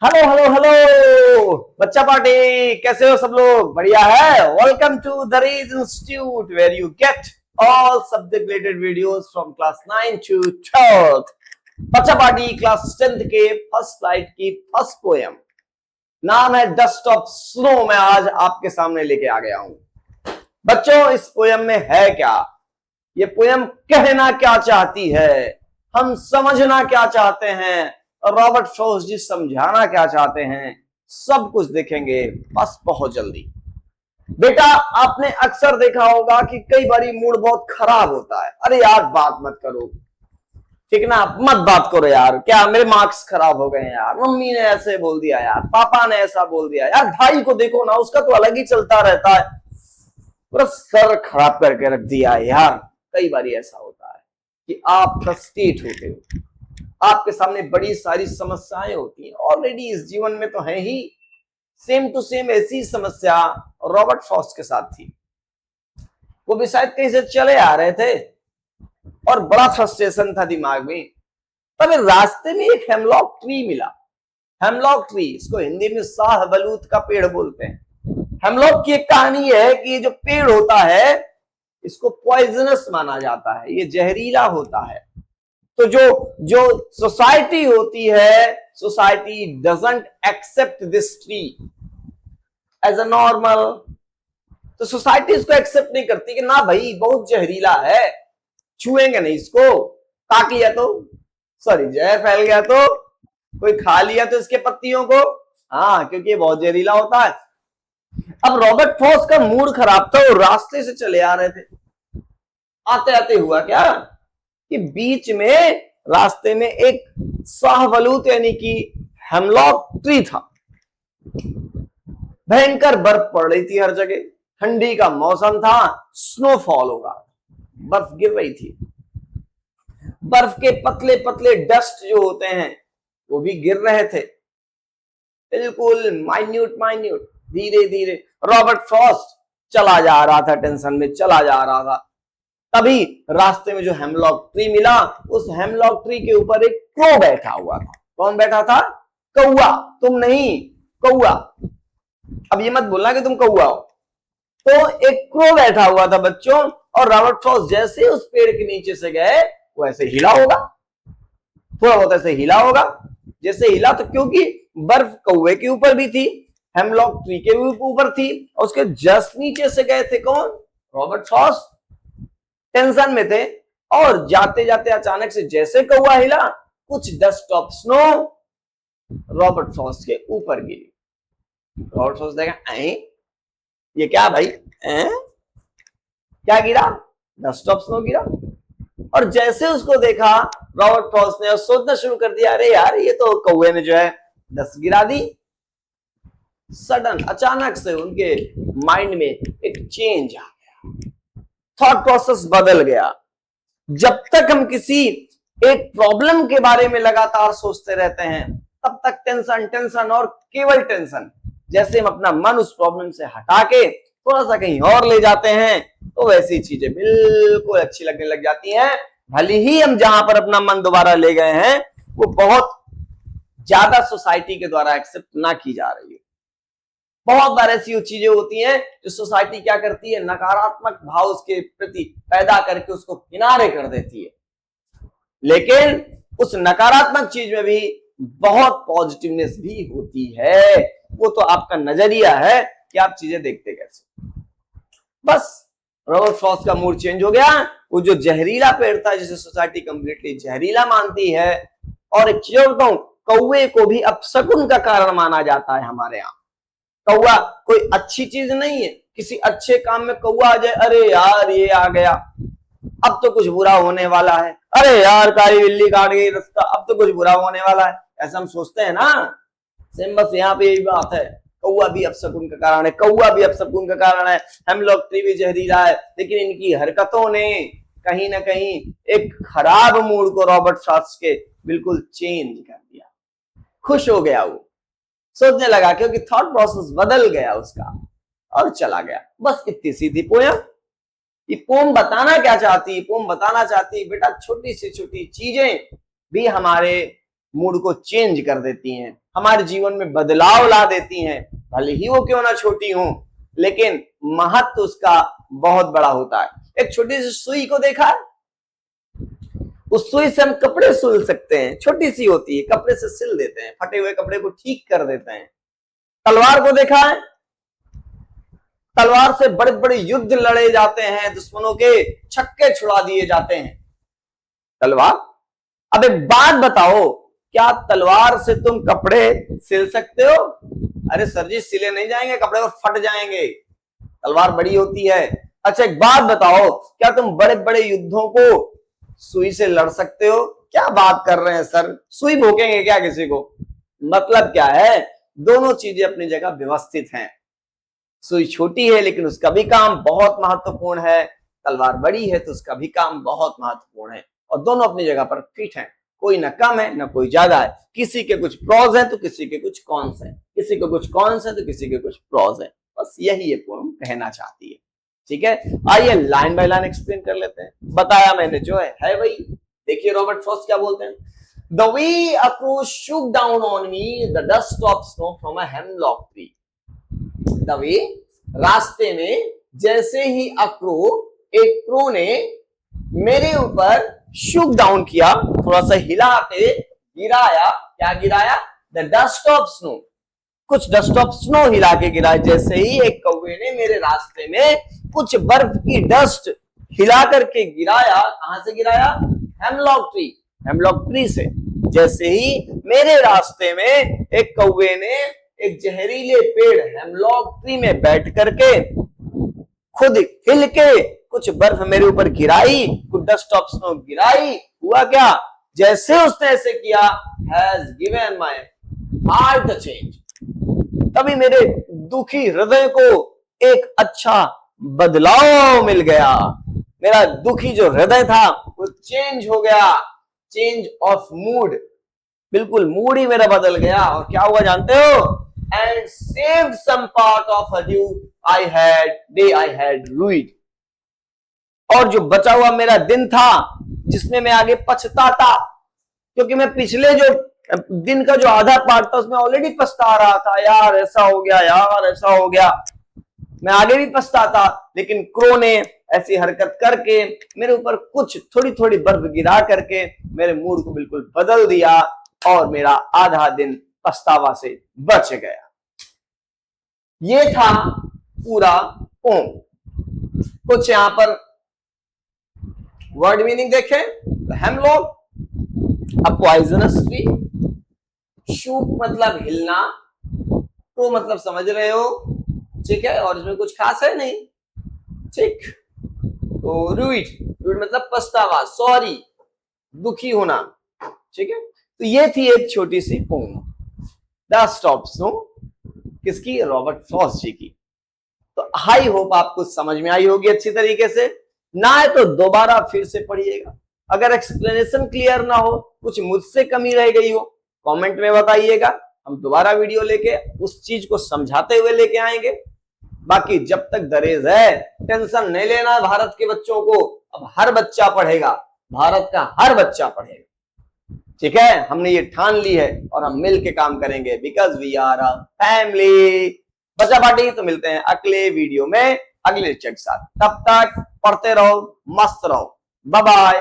Hello hello hello बच्चा party, कैसे हो सब लोग? बढ़िया है। वेलकम टू द रीज institute where you get all subject related videos from class 9 to 12th। बच्चा पार्टी क्लास 10th के फर्स्ट स्लाइड की फर्स्ट पोयम नाम है डस्ट ऑफ स्नो। मैं आज आपके सामने लेके आ गया हूं। बच्चों, इस पोयम में है क्या? ये पोयम कहना क्या चाहती है, हम समझना क्या चाहते हैं, रॉबर्ट फ्रॉस्ट जी समझाना क्या चाहते हैं, सब कुछ देखेंगे बस बहुत जल्दी। बेटा, आपने अक्सर देखा होगा कि कई बारी मूड बहुत खराब होता है। अरे यार बात मत करो, ठीक ना, मत बात करो यार। क्या मेरे मार्क्स खराब हो गए हैं यार, मम्मी ने ऐसे बोल दिया यार, पापा ने ऐसा बोल दिया यार, भाई को देखो ना, उसका तो अलग ही चलता रहता है, पूरा सर खराब करके रख दिया है यार। कई बार ऐसा होता है कि आप फ्रस्ट्रेट होते हो, आपके सामने बड़ी सारी समस्याएं होती हैं। ऑलरेडी इस जीवन में तो है ही, सेम टू सेम ऐसी समस्या रॉबर्ट फ्रॉस्ट के साथ थी। वो भी शायद कहीं से चले आ रहे थे और बड़ा फ्रस्ट्रेशन था दिमाग में। तब रास्ते में एक हेमलॉक ट्री मिला। हेमलॉक ट्री, इसको हिंदी में शाहबलूत का पेड़ बोलते हैं। हेमलॉक की एक कहानी है कि ये जो पेड़ होता है इसको पॉइजनस माना जाता है, ये जहरीला होता है। तो जो जो सोसाइटी होती है, society doesn't accept this tree as a normal. तो सोसाइटी इसको एक्सेप्ट नहीं करती कि ना भाई बहुत जहरीला है, छुएंगे नहीं इसको। काट लिया तो सॉरी जहर फैल गया तो, कोई खा लिया तो इसके पत्तियों को, हाँ, क्योंकि ये बहुत जहरीला होता है। अब रॉबर्ट फ्रॉस्ट का मूड खराब था, वो रास्ते से चले आ रहे थे। आते आते हुआ क्या कि बीच में रास्ते में एक शाहबलूत यानी कि हेमलॉक ट्री था। भयंकर बर्फ पड़ रही थी हर जगह, ठंडी का मौसम था, स्नोफॉल होगा, बर्फ गिर रही थी। बर्फ के पतले पतले डस्ट जो होते हैं वो भी गिर रहे थे, बिल्कुल माइन्यूट माइन्यूट, धीरे धीरे। रॉबर्ट फ्रॉस्ट चला जा रहा था, टेंशन में चला जा रहा था। तभी रास्ते में जो हेमलॉक ट्री मिला, उस हेमलॉक ट्री के ऊपर एक क्रो बैठा हुआ था। कौन बैठा था? कौआ। तुम नहीं, कौआ। अब ये मत बोलना कि तुम कौआ हो। तो एक क्रो बैठा हुआ था बच्चों, और रॉबर्ट फ्रॉस्ट जैसे उस पेड़ के नीचे से गए वो ऐसे हिला होगा, थोड़ा बहुत ऐसे हिला होगा। जैसे हिला तो क्योंकि बर्फ कौए के ऊपर भी थी, हेमलॉक ट्री के ऊपर थी, और उसके जस्ट नीचे से गए थे कौन? Robert Frost. टेंशन में थे, और जाते जाते अचानक से जैसे कौआ हिला, कुछ dust of snow Robert Frost के ऊपर गिरी। रॉबर्ट फ्रॉस्ट देखा, ये क्या भाई, क्या गिरा? डस्ट ऑफ स्नो गिरा। और जैसे उसको देखा रॉबर्ट फ्रॉस्ट ने सोचना शुरू कर दिया, अरे यार ये तो कौए ने जो है डस्ट गिरा दी। सडन अचानक से उनके माइंड में एक चेंज आ गया, थॉट प्रोसेस बदल गया। जब तक हम किसी एक प्रॉब्लम के बारे में लगातार सोचते रहते हैं तब तक टेंशन टेंशन और केवल टेंशन। जैसे हम अपना मन उस प्रॉब्लम से हटा के थोड़ा सा कहीं और ले जाते हैं तो वैसी चीजें बिल्कुल अच्छी लगने लग जाती हैं। भले ही हम जहां पर अपना मन दोबारा ले गए हैं वो बहुत ज्यादा सोसाइटी के द्वारा एक्सेप्ट ना की जा रही है। बहुत बार ऐसी चीजें होती हैं जो सोसाइटी क्या करती है, नकारात्मक भाव उसके प्रति पैदा करके उसको किनारे कर देती है। लेकिन उस नकारात्मक चीज में भी बहुत पॉजिटिवनेस भी होती है। वो तो आपका नजरिया है कि आप चीजें देखते कैसे। बस रॉबर्ट फ्रॉस्ट का मूड चेंज हो गया। वो जो जहरीला पेड़ था जिसे सोसाइटी कंप्लीटली जहरीला मानती है, और एक चीज बताऊं, कौवे को भी अपशकुन का कारण माना जाता है हमारे यहाँ। कौआ कोई अच्छी चीज नहीं है। किसी अच्छे काम में कौआ आ जाए, अरे यार ये आ गया, अब तो कुछ बुरा होने वाला है, अरे यार काली बिल्ली काट गई रास्ता, अब तो कुछ बुरा होने वाला है, ऐसा हम सोचते हैं ना। सेम बस यहाँ पे यही बात है, कौआ भी अपशकुन का कारण है, कौआ भी अपशकुन का कारण है, हेमलॉक ट्री भी जहरीला है। लेकिन इनकी हरकतों ने कहीं ना कहीं एक खराब मूड को रॉबर्ट फ्रॉस्ट के बिल्कुल चेंज कर दिया। खुश हो गया, वो सोचने लगा क्योंकि थॉट प्रोसेस बदल गया उसका और चला गया। बस इतनी सी थी पोयम। ये पोम बताना क्या चाहती? पोम बताना चाहती बेटा छोटी सी छोटी चीजें भी हमारे मूड को चेंज कर देती हैं, हमारे जीवन में बदलाव ला देती हैं। भले ही वो क्यों ना छोटी हो, लेकिन महत्व उसका बहुत बड़ा होता है। एक छोटी सी सुई को देखा है? उस सुई से हम कपड़े सिल सकते हैं, छोटी सी होती है, कपड़े से सिल देते हैं, फटे हुए कपड़े को ठीक कर देते हैं। तलवार को देखा है? तलवार से बड़े बड़े युद्ध लड़े जाते हैं, दुश्मनों के छक्के छुड़ा दिए जाते हैं। तलवार। अब एक बात बताओ, क्या तलवार से तुम कपड़े सिल सकते हो? अरे सर जी, सिले नहीं जाएंगे कपड़े और फट जाएंगे, तलवार बड़ी होती है। अच्छा एक बात बताओ, क्या तुम बड़े बड़े युद्धों को सुई से लड़ सकते हो? क्या बात कर रहे हैं सर, सुई भोंकेंगे क्या किसी को? मतलब क्या है, दोनों चीजें अपनी जगह व्यवस्थित हैं। सुई छोटी है लेकिन उसका भी काम बहुत महत्वपूर्ण है, तलवार बड़ी है तो उसका भी काम बहुत महत्वपूर्ण है, और दोनों अपनी जगह पर फिट हैं। कोई ना कम है ना कोई ज्यादा है, किसी के कुछ प्रॉज है तो किसी के कुछ कॉन्स है, किसी के कुछ कॉन्स है तो किसी के कुछ प्रॉज है। बस यही ये पोएम कहना चाहती है। ठीक है, आइए लाइन बाय लाइन एक्सप्लेन कर लेते हैं। बताया मैंने जो है वही। देखिए रॉबर्ट फ्रॉस्ट क्या बोलते हैं। The way a crow shook down on me the dust of snow from a hemlock tree. The way, रास्ते में, जैसे ही अक्रो, एक क्रो ने मेरे ऊपर शुक डाउन किया, थोड़ा सा हिला के गिराया। क्या गिराया? द डस्ट ऑफ स्नो, कुछ डस्ट ऑफ स्नो हिला के गिराया। जैसे ही एक कौवे ने मेरे रास्ते में कुछ बर्फ की डस्ट हिला करके गिराया। कहां से गिराया? हेमलॉक ट्री, हेमलॉक ट्री से। जैसे ही मेरे रास्ते में एक कौवे ने एक जहरीले पेड़ हेमलॉक ट्री में बैठ करके खुद हिल के कुछ बर्फ मेरे ऊपर गिराई, कुछ डस्ट ऑफ स्नो गिराई, हुआ क्या? जैसे उसने ऐसे किया, has given my heart a change, तभी मेरे दुखी हृदय को एक अच्छा बदलाव मिल गया। मेरा दुखी जो हृदय था वो चेंज हो गया, चेंज ऑफ मूड, बिल्कुल मूड ही मेरा बदल गया। और क्या हुआ जानते हो? And saved some part of a dew I had ruined, और जो बचा हुआ मेरा दिन था जिसमें मैं आगे पछताता, क्योंकि मैं पिछले जो दिन का जो आधा पार्ट था उसमें ऑलरेडी पछता रहा था, यार ऐसा हो गया, यार ऐसा हो गया, मैं आगे भी पछताता। लेकिन क्रो ने ऐसी हरकत करके मेरे ऊपर कुछ थोड़ी थोड़ी बर्फ गिरा करके मेरे मूड को बिल्कुल बदल दिया, और मेरा आधा दिन पछतावा से बच गया। ये था पूरा पोम। कुछ यहां पर वर्ड मीनिंग देखें। Hemlock, a poisonous tree, shook मतलब हिलना, तो मतलब समझ रहे हो, ठीक है, और इसमें कुछ खास है नहीं, ठीक। तो रूइड मतलब पछतावा, सॉरी, दुखी होना, ठीक है। तो ये थी एक छोटी सी पोम, द स्टॉप स्नो, किसकी? रॉबर्ट फ्रॉस्ट जी की। तो आई होप आपको समझ में आई होगी अच्छी तरीके से। ना है तो दोबारा फिर से पढ़िएगा। अगर एक्सप्लेनेशन क्लियर ना हो, कुछ मुझसे कमी रह गई हो, कमेंट में बताइएगा, हम दोबारा वीडियो लेके उस चीज को समझाते हुए लेके आएंगे। बाकी जब तक दरेज है, टेंशन नहीं लेना भारत के बच्चों को। अब हर बच्चा पढ़ेगा, भारत का हर बच्चा पढ़ेगा, ठीक है। हमने ये ठान ली है और हम मिल के काम करेंगे, because we are a family. बच्चा पार्टी। तो मिलते हैं अगले वीडियो में अगले लेक्चर के साथ, तब तक पढ़ते रहो, मस्त रहो, बाय बाय।